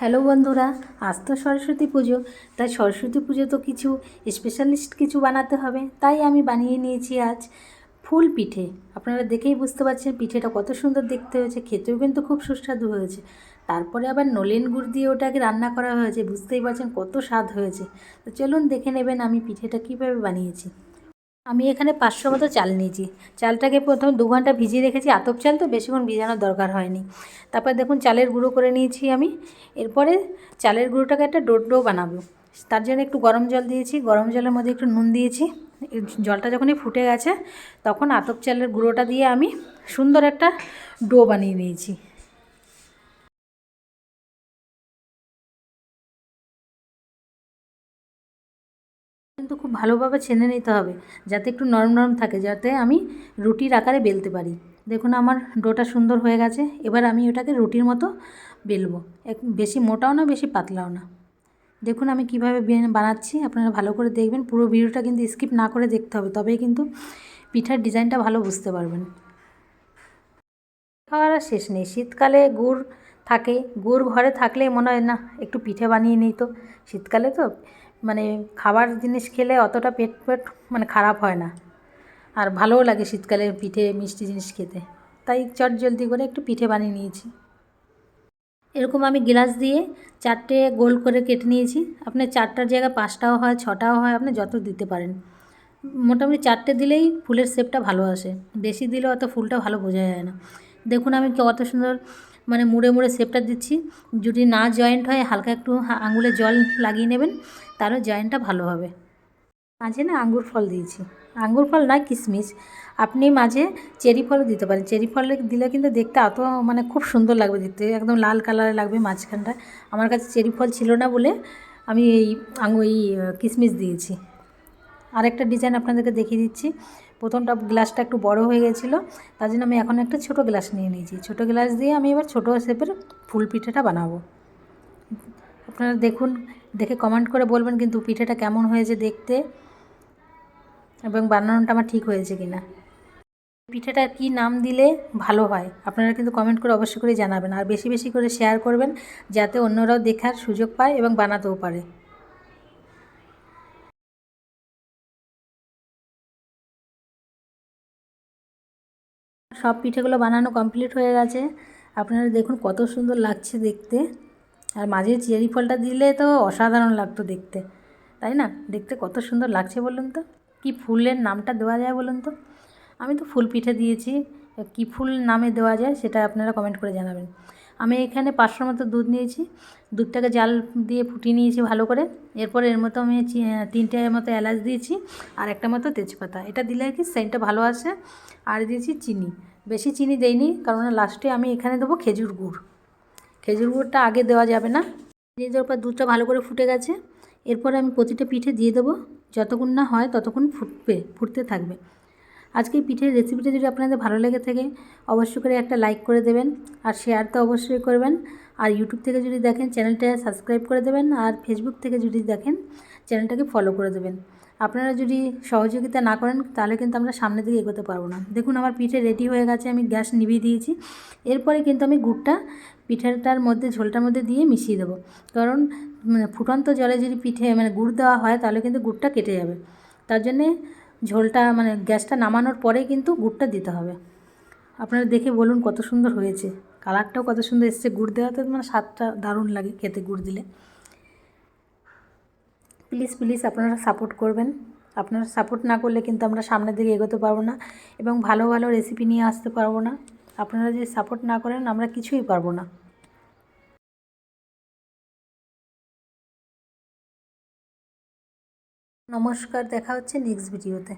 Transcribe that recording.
Hello বন্ধুরা, আজ তো সরস্বতী পুজো। তাই সরস্বতী পুজো তো কিছু স্পেশালিস্ট কিছু বানাতে হবে, তাই আমি বানিয়ে নিয়েছি আজ ফুল পিঠে। আপনারা দেখেই বুঝতে পারছেন পিঠেটা কত সুন্দর দেখতে হয়েছে, খেতেও কিন্তু খুব সুস্বাদু হয়েছে। তারপরে আবার নলেন গুড় দিয়ে ওটাকে রান্না করা হয়েছে, বুঝতেই পারছেন কত স্বাদ হয়েছে। তো চলুন দেখে নেবেন আমি পিঠেটা কীভাবে বানিয়েছি। আমি এখানে 500 মতো চাল নিয়েছি। চালটাকে প্রথমে 2 ঘন্টা ভিজিয়ে রেখেছি, আতপ চাল তো বেশিক্ষণ ভিজানোর দরকার হয়নি। তারপর দেখুন চালের গুঁড়ো করে নিয়েছি আমি। এরপরে চালের গুঁড়োটাকে একটা ডো বানাবো। তার জন্য একটু গরম জল দিয়েছি, গরম জলের মধ্যে একটু নুন দিয়েছি। জলটা যখনই ফুটে গেছে তখন আতপ চালের গুঁড়োটা দিয়ে আমি সুন্দর একটা ডো বানিয়ে নিয়েছি। কিন্তু খুব ভালোভাবে ছেনে নিতে হবে, যাতে একটু নরম নরম থাকে, যাতে আমি রুটির আকারে বেলতে পারি। দেখুন আমার ডোটা সুন্দর হয়ে গেছে। এবার আমি ওটাকে রুটির মতো বেলবো, বেশি মোটাও না বেশি পাতলাও না। দেখুন আমি কিভাবে বানাচ্ছি, আপনারা ভালো করে দেখবেন। পুরো ভিডিওটা কিন্তু স্কিপ না করে দেখতে হবে, তবেই কিন্তু পিঠার ডিজাইনটা ভালো বুঝতে পারবেন। খাওয়ার আর শেষ নেই। শীতকালে গুড় থাকে, গুড় ঘরে থাকলে মনে হয় না একটু পিঠে বানিয়ে নিই। তো শীতকালে তো মানে খাবার জিনিস খেলে অতটা পেট মানে খারাপ হয় না, আর ভালোও লাগে শীতকালে পিঠে মিষ্টি জিনিস খেতে। তাই চট জলদি করে একটু পিঠে বানিয়ে নিয়েছি। এরকম আমি গ্লাস দিয়ে 4টে গোল করে কেটে নিয়েছি। আপনার 4টার জায়গায় 5টাও হয়, 6টাও হয়, আপনি যত দিতে পারেন। মোটামুটি 4টে দিলেই ফুলের শেপটা ভালো আসে, বেশি দিলে অত ফুলটা ভালো বোঝা যায় না। দেখুন আমি কত সুন্দর মানে মুড়ে মুড়ে শেপটা দিচ্ছি। যদি না জয়েন্ট হয় হালকা একটু আঙুলে জল লাগিয়ে নেবেন, তাহলে জয়েন্টটা ভালো হবে। মাঝে না আঙ্গুর ফল দিয়েছি, আঙ্গুর ফল না কিশমিশ। আপনি মাঝে চেরি ফলও দিতে পারেন। চেরি ফল দিলে কিন্তু দেখতে অত মানে খুব সুন্দর লাগবে, দেখতে একদম লাল কালারে লাগবে মাঝখানটা। আমার কাছে চেরি ফল ছিল না বলে আমি এই কিশমিশ দিয়েছি। আরেকটা ডিজাইন আপনাদেরকে দেখিয়ে দিচ্ছি। প্রথমটা গ্লাসটা একটু বড় হয়ে গেছিলো, তার জন্য আমি এখন একটা ছোটো গ্লাস নিয়ে নিয়েছি। ছোটো গ্লাস দিয়ে আমি এবার ছোটো শেপের ফুল পিঠেটা বানাবো। আপনারা দেখুন, দেখে কমেন্ট করে বলবেন কিন্তু পিঠেটা কেমন হয়েছে দেখতে, এবং বানানোটা আমার ঠিক হয়েছে কি না। পিঠেটা কি নাম দিলে ভালো হয় আপনারা কিন্তু কমেন্ট করে অবশ্যই করে জানাবেন, আর বেশি বেশি করে শেয়ার করবেন, যাতে অন্যরাও দেখার সুযোগ পায় এবং বানাতেও পারে। সব পিঠেগুলো বানানো কমপ্লিট হয়ে গেছে। আপনারা দেখুন কত সুন্দর লাগছে দেখতে, আর মাঝে চেরি ফলটা দিলে তো অসাধারণ লাগতো দেখতে, তাই না? দেখতে কত সুন্দর লাগছে বলুন তো। কি ফুলের নামটা দেওয়া যায় বলুন তো? আমি তো ফুল পিঠে দিয়েছি, কী ফুল নামে দেওয়া যায় সেটা আপনারা কমেন্ট করে জানাবেন। আমি এখানে 500 মতো দুধ নিয়েছি, দুধটাকে জাল দিয়ে ফুটিয়ে নিয়েছি ভালো করে। এরপর এর মতো আমি 3টে মতো এলাচ দিয়েছি, আর একটা মতো তেজপাতা। এটা দিলে কি সেন্টটা ভালো আসে। আর দিয়েছি চিনি, বেশি চিনি দেইনি, কারণ লাস্টে আমি এখানে দেবো খেজুর গুড়। খেজুর গুড়টা আগে দেওয়া যাবে না। দিয়ে দেওয়ার পর দুধটা ভালো করে ফুটে গেছে। এরপরে আমি প্রতিটা পিঠে দিয়ে দেবো, যতক্ষণ না হয় ততক্ষণ ফুটতে থাকবে। আজকে এই পিঠের রেসিপিটা যদি আপনাদের ভালো লেগে থাকে অবশ্যই করে একটা লাইক করে দেবেন, আর শেয়ার তো অবশ্যই করবেন। আর ইউটিউব থেকে যদি দেখেন চ্যানেলটা সাবস্ক্রাইব করে দেবেন, আর ফেসবুক থেকে যদি দেখেন চ্যানেলটাকে ফলো করে দেবেন। আপনারা যদি সহযোগিতা না করেন তাহলে কিন্তু আমরা সামনের দিকে এগোতে পারবো না। দেখুন আমার পিঠে রেডি হয়ে গেছে, আমি গ্যাস নিভিয়ে দিয়েছি। এরপরে কিন্তু আমি গুড়টা পিঠেটার মধ্যে ঝোলটার মধ্যে দিয়ে মিশিয়ে দেবো, কারণ ফুটন্ত জলে যদি পিঠে মানে গুড় দেওয়া হয় তাহলে কিন্তু গুড়টা কেটে যাবে। তার জন্যে ঝোলটা মানে গ্যাসটা নামানোর পরেই কিন্তু গুড়টা দিতে হবে। আপনারা দেখে বলুন কত সুন্দর হয়েছে, কালারটাও কত সুন্দর এসছে। গুড় দেওয়াতে মানে স্বাদটা দারুণ লাগে খেতে গুড় দিলে। প্লিজ প্লিজ আপনারা সাপোর্ট করবেন। আপনারা সাপোর্ট না করলে কিন্তু আমরা সামনের দিকে এগোতে পারবো না, এবং ভালো ভালো রেসিপি নিয়ে আসতে পারবো না। আপনারা যদি সাপোর্ট না করেন আমরা কিছুই পারবো না। নমস্কার, দেখা হচ্ছে নেক্সট ভিডিওতে।